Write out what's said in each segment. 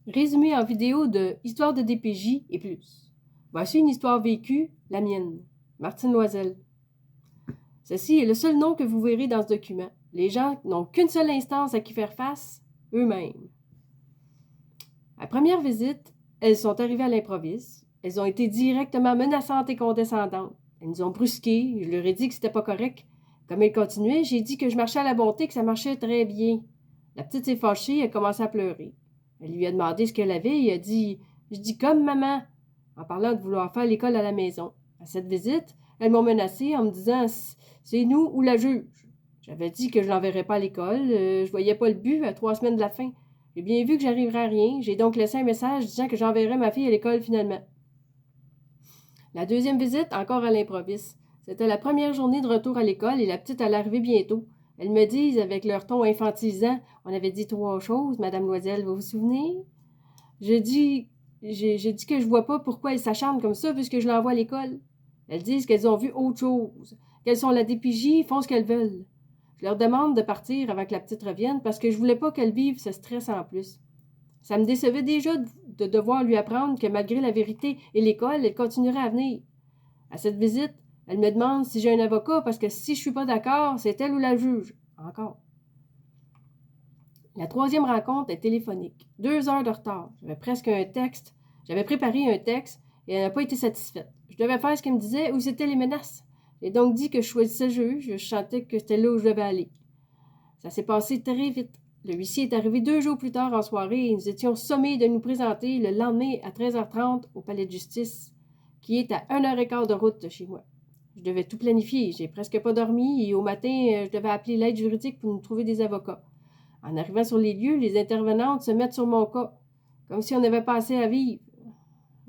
Résumé en vidéo de Histoire de DPJ et plus. Voici une histoire vécue, la mienne. Martine Loisel. Ceci est le seul nom que vous verrez dans ce document. Les gens n'ont qu'une seule instance à qui faire face, eux-mêmes. À première visite, elles sont arrivées à l'improviste. Elles ont été directement menaçantes et condescendantes. Elles nous ont brusqués, je leur ai dit que c'était pas correct. Comme elles continuaient, j'ai dit que je marchais à la bonté, que ça marchait très bien. La petite s'est fâchée, elle commençait à pleurer. Elle lui a demandé ce qu'elle avait et a dit « Je dis comme maman », en parlant de vouloir faire l'école à la maison. À cette visite, elles m'ont menacée en me disant « C'est nous ou la juge ». J'avais dit que je l'enverrais pas à l'école, je voyais pas le but à 3 semaines de la fin. J'ai bien vu que j'arriverais à rien, j'ai donc laissé un message disant que j'enverrais ma fille à l'école finalement. La deuxième visite, encore à l'improviste. C'était la première journée de retour à l'école et la petite allait arriver bientôt. Elles me disent, avec leur ton infantilisant, « On avait dit 3 choses, Madame Loisel, vous vous souvenez? » J'ai dit que je vois pas pourquoi elles s'acharnent comme ça puisque je l'envoie à l'école. Elles disent qu'elles ont vu autre chose, qu'elles sont la DPJ, font ce qu'elles veulent. Je leur demande de partir avant que la petite revienne parce que je voulais pas qu'elle vive ce stress en plus. Ça me décevait déjà de devoir lui apprendre que malgré la vérité et l'école, elle continuerait à venir. À cette visite, elle me demande si j'ai un avocat parce que si je suis pas d'accord, c'est elle ou la juge. Encore. La troisième rencontre est téléphonique. 2 heures de retard. J'avais préparé un texte et elle n'a pas été satisfaite. Je devais faire ce qu'elle me disait ou c'était les menaces. J'ai donc dit que je choisissais le juge. Je sentais que c'était là où je devais aller. Ça s'est passé très vite. Le huissier est arrivé 2 jours plus tard en soirée et nous étions sommés de nous présenter le lendemain à 13h30 au palais de justice, qui est à 1h15 de route de chez moi. Je devais tout planifier. J'ai presque pas dormi et au matin, je devais appeler l'aide juridique pour nous trouver des avocats. En arrivant sur les lieux, les intervenantes se mettent sur mon cas, comme si on n'avait pas assez à vivre.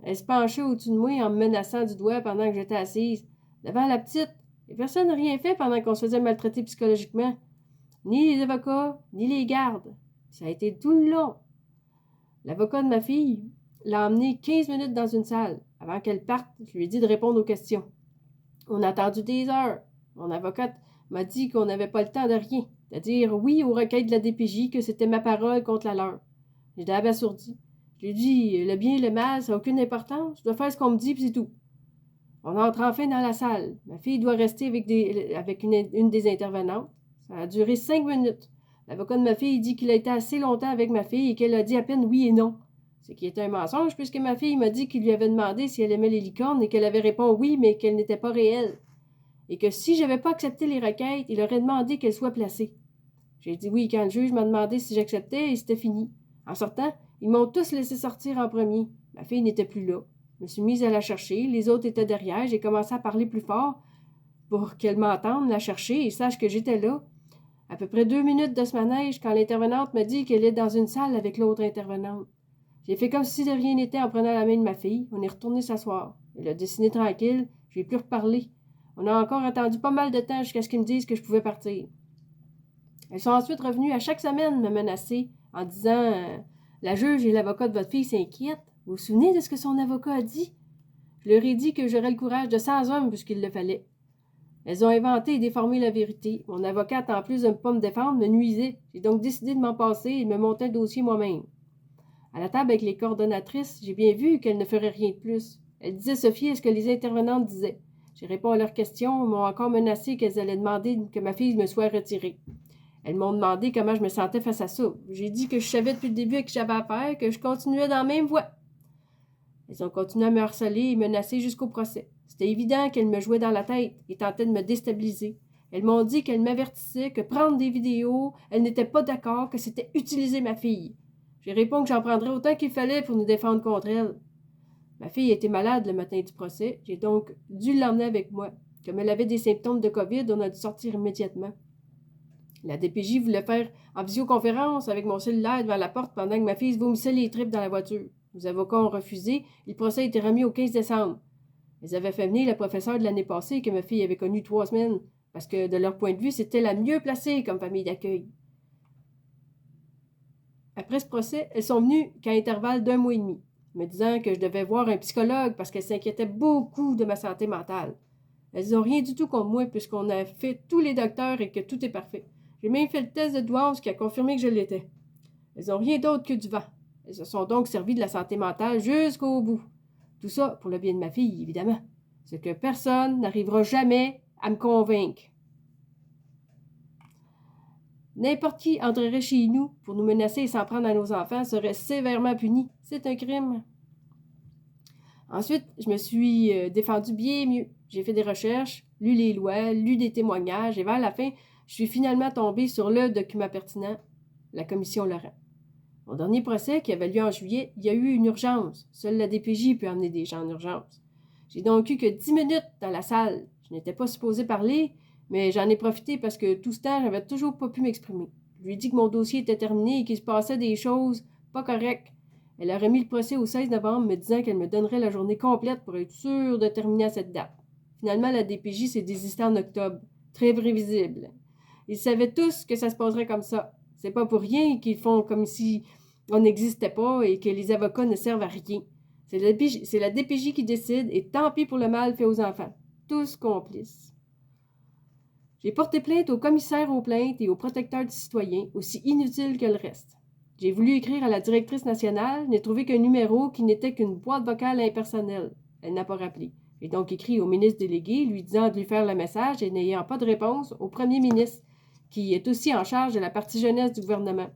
Elles se penchaient au-dessus de moi en me menaçant du doigt pendant que j'étais assise, devant la petite. Et personne n'a rien fait pendant qu'on se faisait maltraiter psychologiquement. Ni les avocats, ni les gardes. Ça a été tout le long. L'avocat de ma fille l'a emmenée 15 minutes dans une salle. Avant qu'elle parte, je lui ai dit de répondre aux questions. On a attendu des heures. Mon avocate m'a dit qu'on n'avait pas le temps de rien, de dire oui aux requêtes de la DPJ, que c'était ma parole contre la leur. J'étais abasourdie. Je lui ai dit, le bien et le mal, ça n'a aucune importance. Je dois faire ce qu'on me dit, puis c'est tout. On entre enfin dans la salle. Ma fille doit rester avec une des intervenantes. Ça a duré 5 minutes. L'avocat de ma fille dit qu'il a été assez longtemps avec ma fille et qu'elle a dit à peine oui et non. Ce qui est un mensonge, puisque ma fille m'a dit qu'il lui avait demandé si elle aimait les licornes et qu'elle avait répondu oui, mais qu'elle n'était pas réelle. Et que si je n'avais pas accepté les requêtes, il aurait demandé qu'elles soient placées. J'ai dit oui quand le juge m'a demandé si j'acceptais et c'était fini. En sortant, ils m'ont tous laissé sortir en premier. Ma fille n'était plus là. Je me suis mise à la chercher, les autres étaient derrière, j'ai commencé à parler plus fort pour qu'elle m'entende la chercher et sache que j'étais là. À peu près 2 minutes de ce manège quand l'intervenante me dit qu'elle est dans une salle avec l'autre intervenante. J'ai fait comme si de rien n'était en prenant la main de ma fille. On est retourné s'asseoir. Elle a dessiné tranquille. Je n'ai plus reparlé. On a encore attendu pas mal de temps jusqu'à ce qu'ils me disent que je pouvais partir. Elles sont ensuite revenues à chaque semaine me menacer en disant la juge et l'avocat de votre fille s'inquiètent. Vous vous souvenez de ce que son avocat a dit? Je leur ai dit que j'aurais le courage de 100 hommes puisqu'il le fallait. Elles ont inventé et déformé la vérité. Mon avocate, en plus de ne pas me défendre, me nuisait. J'ai donc décidé de m'en passer et de me monter un dossier moi-même. À la table avec les coordonnatrices, j'ai bien vu qu'elles ne feraient rien de plus. Elles disaient Sophie à ce que les intervenantes disaient. J'ai répondu à leurs questions, m'ont encore menacé qu'elles allaient demander que ma fille me soit retirée. Elles m'ont demandé comment je me sentais face à ça. J'ai dit que je savais depuis le début à qui j'avais affaire, que je continuais dans la même voie. Elles ont continué à me harceler et menacer jusqu'au procès. C'était évident qu'elles me jouaient dans la tête et tentaient de me déstabiliser. Elles m'ont dit qu'elles m'avertissaient que prendre des vidéos, elles n'étaient pas d'accord, que c'était utiliser ma fille. J'ai répondu que j'en prendrais autant qu'il fallait pour nous défendre contre elle. Ma fille était malade le matin du procès. J'ai donc dû l'emmener avec moi. Comme elle avait des symptômes de COVID, on a dû sortir immédiatement. La DPJ voulait faire en visioconférence avec mon cellulaire devant la porte pendant que ma fille se vomissait les tripes dans la voiture. Les avocats ont refusé et le procès a été remis au 15 décembre. Ils avaient fait venir la professeure de l'année passée que ma fille avait connue 3 semaines parce que, de leur point de vue, c'était la mieux placée comme famille d'accueil. Après ce procès, elles sont venues qu'à intervalle d'1 mois et demi, me disant que je devais voir un psychologue parce qu'elles s'inquiétaient beaucoup de ma santé mentale. Elles n'ont rien du tout contre moi puisqu'on a fait tous les docteurs et que tout est parfait. J'ai même fait le test de douance qui a confirmé que je l'étais. Elles n'ont rien d'autre que du vent. Elles se sont donc servies de la santé mentale jusqu'au bout. Tout ça pour le bien de ma fille, évidemment. Ce que personne n'arrivera jamais à me convaincre. N'importe qui entrerait chez nous pour nous menacer et s'en prendre à nos enfants serait sévèrement puni. C'est un crime. Ensuite, je me suis défendue bien mieux. J'ai fait des recherches, lu les lois, lu des témoignages et vers la fin, je suis finalement tombée sur le document pertinent, la commission Laurent. Au dernier procès qui avait lieu en juillet, il y a eu une urgence. Seule la DPJ peut amener des gens en urgence. J'ai donc eu que 10 minutes dans la salle. Je n'étais pas supposée parler, mais j'en ai profité parce que tout ce temps, j'avais toujours pas pu m'exprimer. Je lui ai dit que mon dossier était terminé et qu'il se passait des choses pas correctes. Elle aurait mis le procès au 16 novembre, me disant qu'elle me donnerait la journée complète pour être sûre de terminer à cette date. Finalement, la DPJ s'est désistée en octobre. Très prévisible. Ils savaient tous que ça se passerait comme ça. C'est pas pour rien qu'ils font comme si on n'existait pas et que les avocats ne servent à rien. C'est la DPJ qui décide et tant pis pour le mal fait aux enfants. Tous complices. J'ai porté plainte au commissaire aux plaintes et au protecteur du citoyen, aussi inutile que le reste. J'ai voulu écrire à la directrice nationale, n'ai trouvé qu'un numéro qui n'était qu'une boîte vocale impersonnelle. Elle n'a pas rappelé. J'ai donc écrit au ministre délégué, lui disant de lui faire le message et n'ayant pas de réponse, au premier ministre, qui est aussi en charge de la partie jeunesse du gouvernement.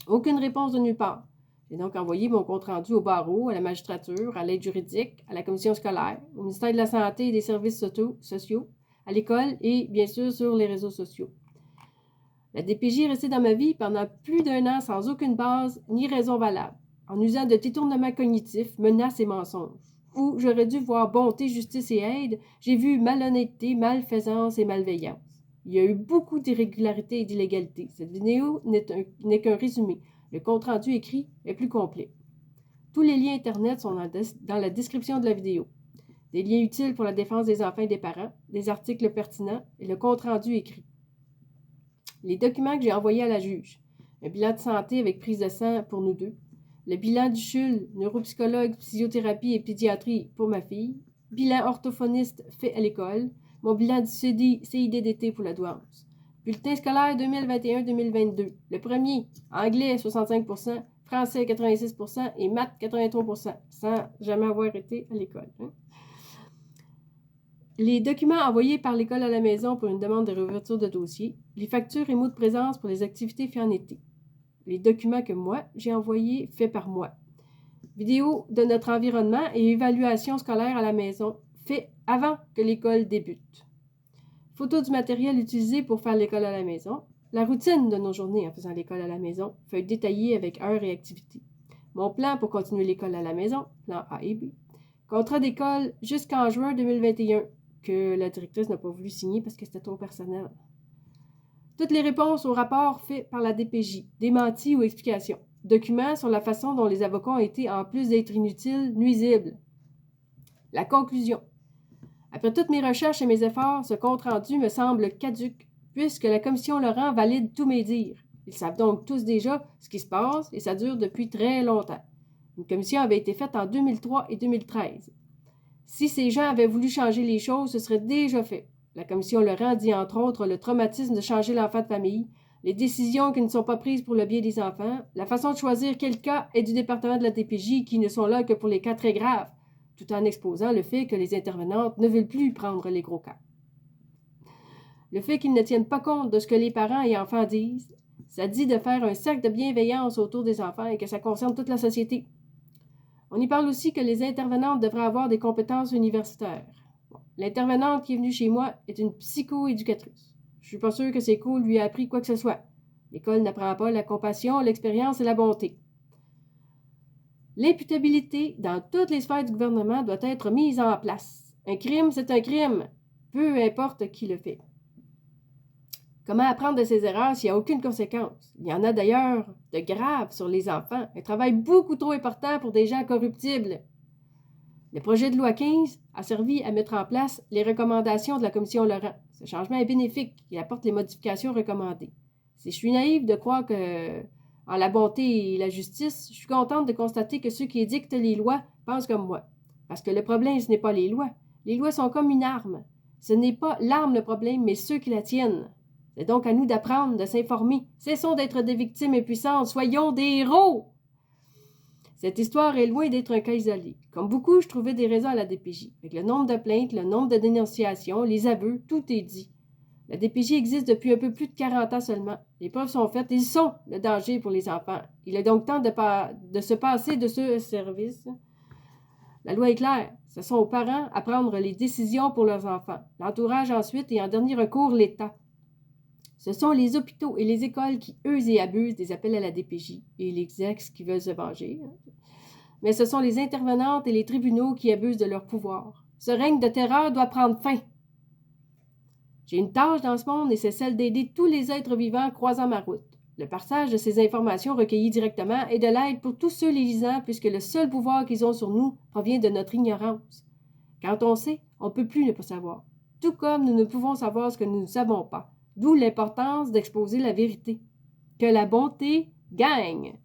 Aucune réponse de nulle part. J'ai donc envoyé mon compte-rendu au barreau, à la magistrature, à l'aide juridique, à la commission scolaire, au ministère de la Santé et des Services sociaux, à l'école et, bien sûr, sur les réseaux sociaux. La DPJ est restée dans ma vie pendant plus d'un an sans aucune base ni raison valable, en usant de détournements cognitifs, menaces et mensonges. Où j'aurais dû voir bonté, justice et aide, j'ai vu malhonnêteté, malfaisance et malveillance. Il y a eu beaucoup d'irrégularités et d'illégalités. Cette vidéo n'est qu'un résumé. Le compte-rendu écrit est plus complet. Tous les liens Internet sont dans la description de la vidéo. Des liens utiles pour la défense des enfants et des parents, des articles pertinents et le compte-rendu écrit. Les documents que j'ai envoyés à la juge. Un bilan de santé avec prise de sang pour nous deux. Le bilan du CHUL, neuropsychologue, physiothérapie et pédiatrie pour ma fille. Bilan orthophoniste fait à l'école. Mon bilan du CIDDT pour la douance. Bulletin scolaire 2021-2022. Le premier, anglais 65%, français 86% et maths 83%, sans jamais avoir été à l'école. Les documents envoyés par l'école à la maison pour une demande de réouverture de dossier. Les factures et mots de présence pour les activités faites en été. Les documents que moi, j'ai envoyés faits par moi. Vidéo de notre environnement et évaluation scolaire à la maison, fait avant que l'école débute. Photos du matériel utilisé pour faire l'école à la maison. La routine de nos journées en faisant l'école à la maison, feuille détaillée avec heures et activités. Mon plan pour continuer l'école à la maison, plan A et B. Contrat d'école jusqu'en juin 2021, que la directrice n'a pas voulu signer parce que c'était trop personnel. Toutes les réponses aux rapports faits par la DPJ, démentis ou explications. Documents sur la façon dont les avocats ont été, en plus d'être inutiles, nuisibles. La conclusion. Après toutes mes recherches et mes efforts, ce compte-rendu me semble caduc, puisque la commission Laurent valide tous mes dires. Ils savent donc tous déjà ce qui se passe et ça dure depuis très longtemps. Une commission avait été faite en 2003 et 2013. Si ces gens avaient voulu changer les choses, ce serait déjà fait. La commission Laurent dit entre autres le traumatisme de changer l'enfant de famille, les décisions qui ne sont pas prises pour le bien des enfants, la façon de choisir quel cas est du département de la DPJ qui ne sont là que pour les cas très graves, tout en exposant le fait que les intervenantes ne veulent plus prendre les gros cas. Le fait qu'ils ne tiennent pas compte de ce que les parents et enfants disent, ça dit de faire un cercle de bienveillance autour des enfants et que ça concerne toute la société. On y parle aussi que les intervenantes devraient avoir des compétences universitaires. L'intervenante qui est venue chez moi est une psycho-éducatrice. Je suis pas sûre que ses cours lui a appris quoi que ce soit. L'école n'apprend pas la compassion, l'expérience et la bonté. L'imputabilité dans toutes les sphères du gouvernement doit être mise en place. Un crime, c'est un crime, peu importe qui le fait. Comment apprendre de ses erreurs s'il n'y a aucune conséquence? Il y en a d'ailleurs de graves sur les enfants. Un travail beaucoup trop important pour des gens corruptibles. Le projet de loi 15 a servi à mettre en place les recommandations de la commission Laurent. Ce changement est bénéfique. Il apporte les modifications recommandées. Si je suis naïve de croire que, en la bonté et la justice, je suis contente de constater que ceux qui édictent les lois pensent comme moi. Parce que le problème, ce n'est pas les lois. Les lois sont comme une arme. Ce n'est pas l'arme le problème, mais ceux qui la tiennent. C'est donc à nous d'apprendre, de s'informer. Cessons d'être des victimes impuissantes. Soyons des héros! Cette histoire est loin d'être un cas isolé. Comme beaucoup, je trouvais des raisons à la DPJ. Avec le nombre de plaintes, le nombre de dénonciations, les aveux, tout est dit. La DPJ existe depuis un peu plus de 40 ans seulement. Les preuves sont faites. Ils sont le danger pour les enfants. Il est donc temps de se passer de ce service. La loi est claire. Ce sont aux parents à prendre les décisions pour leurs enfants. L'entourage ensuite et en dernier recours, l'État. Ce sont les hôpitaux et les écoles qui usent et abusent des appels à la DPJ et les ex qui veulent se venger. Mais ce sont les intervenantes et les tribunaux qui abusent de leur pouvoir. Ce règne de terreur doit prendre fin. J'ai une tâche dans ce monde et c'est celle d'aider tous les êtres vivants croisant ma route. Le partage de ces informations recueillies directement est de l'aide pour tous ceux les lisant puisque le seul pouvoir qu'ils ont sur nous provient de notre ignorance. Quand on sait, on ne peut plus ne pas savoir. Tout comme nous ne pouvons savoir ce que nous ne savons pas. D'où l'importance d'exposer la vérité. Que la bonté gagne.